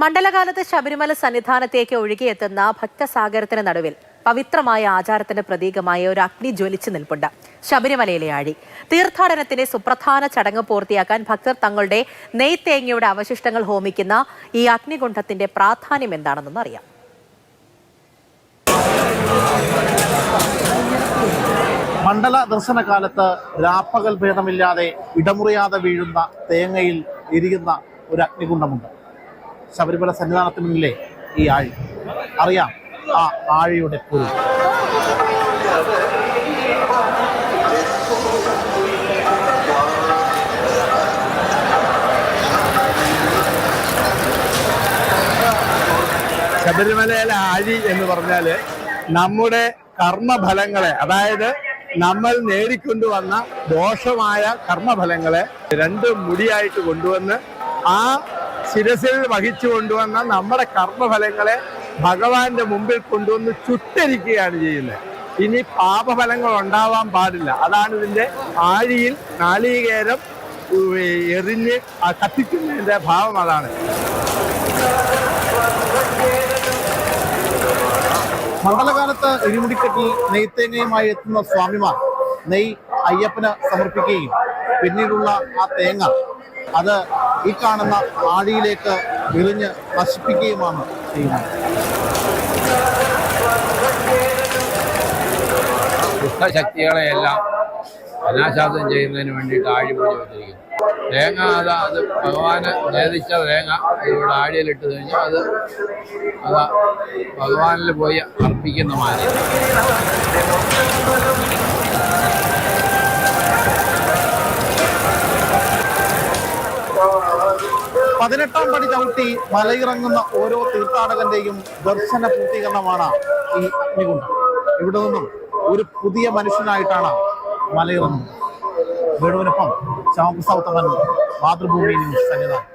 മണ്ഡലകാലത്ത് ശബരിമല സന്നിധാനത്തേക്ക് ഒഴുകിയെത്തുന്ന ഭക്തസാഗരത്തിന് നടുവിൽ പവിത്രമായ ആചാരത്തിന്റെ പ്രതീകമായ ഒരു അഗ്നി ജ്വലിച്ചു നിൽപ്പുണ്ട്. ശബരിമലയിലെ ആഴി തീർത്ഥാടനത്തിന്റെ സുപ്രധാന ചടങ്ങ് പൂർത്തിയാക്കാൻ ഭക്തർ തങ്ങളുടെ നെയ്ത്തേങ്ങയുടെ അവശിഷ്ടങ്ങൾ ഹോമിക്കുന്ന ഈ അഗ്നികുണ്ഡത്തിന്റെ പ്രാധാന്യം എന്താണെന്നൊന്ന് അറിയാം. മണ്ഡല ദർശനകാലത്ത് രാപ്പകൽ ഭേദമില്ലാതെ ഇടമുറിയാതെ വീഴുന്ന തേങ്ങയിൽ എരിയുന്ന ഒരു അഗ്നികുണ്ഡമുണ്ട്. ശബരിമല സന്നിധാനത്തിന് മുന്നിലെ ഈ ആഴി, അറിയാം ആ ആഴിയുടെ പൊരുൾ. ശബരിമലയിലെ ആഴി എന്ന് പറഞ്ഞാൽ നമ്മുടെ കർമ്മഫലങ്ങളെ, അതായത് നമ്മൾ നേടിക്കൊണ്ടുവന്ന ദോഷമായ കർമ്മഫലങ്ങളെ രണ്ട് മുടിയായിട്ട് കൊണ്ടുവന്ന് ആ ശിരസിൽ വഹിച്ചു കൊണ്ടുവന്ന നമ്മുടെ കർമ്മഫലങ്ങളെ ഭഗവാന്റെ മുമ്പിൽ കൊണ്ടുവന്ന് ചുട്ടരിക്കുകയാണ് ചെയ്യുന്നത്. ഇനി പാപഫലങ്ങൾ ഉണ്ടാവാൻ പാടില്ല. അതാണ് ഇതിന്റെ ആഴിയിൽ നാളികേരം എറിഞ്ഞ് കത്തിക്കുന്നതിന്റെ ഭാവം. അതാണ് മണ്ഡലകാലത്ത് ഇരുമുടിക്കെട്ടിൽ നെയ്ത്തേങ്ങയുമായി എത്തുന്ന സ്വാമിമാർ നെയ് അയ്യപ്പന് സമർപ്പിക്കുകയും പിന്നീടുള്ള ആ തേങ്ങ അത് ഈ കാണുന്ന ആഴിയിലേക്ക് എറിഞ്ഞ് നശിപ്പിക്കുകയുമാണ് ചെയ്യുന്നത്. ദുഷ്ടശക്തികളെയെല്ലാം അനാശാദം ചെയ്യുന്നതിന് വേണ്ടിയിട്ട് ആഴി പൂജ വെച്ചിരിക്കുന്നു. തേങ്ങ അത് ഭഗവാന് നേദിച്ച തേങ്ങ ഇവിടെ ആഴിയിലിട്ട് കഴിഞ്ഞാൽ അത് ഭഗവാനിൽ പോയി അർപ്പിക്കുന്ന മാതിരി. 18ാം പടി ചവിട്ടി മലയിറങ്ങുന്ന ഓരോ തീർത്ഥാടകന്റെയും ദർശന പൂർത്തീകരണമാണ് ഈ അഗ്നികുണ്ഡം. ഇവിടെ നിന്നും ഒരു പുതിയ മനുഷ്യനായിട്ടാണ് മലയിറങ്ങുന്നത്. വേണുവിനൊപ്പം ശ്യാമപ്രസാദ് മാതൃഭൂമി ന്യൂസ് സന്നിധാനം.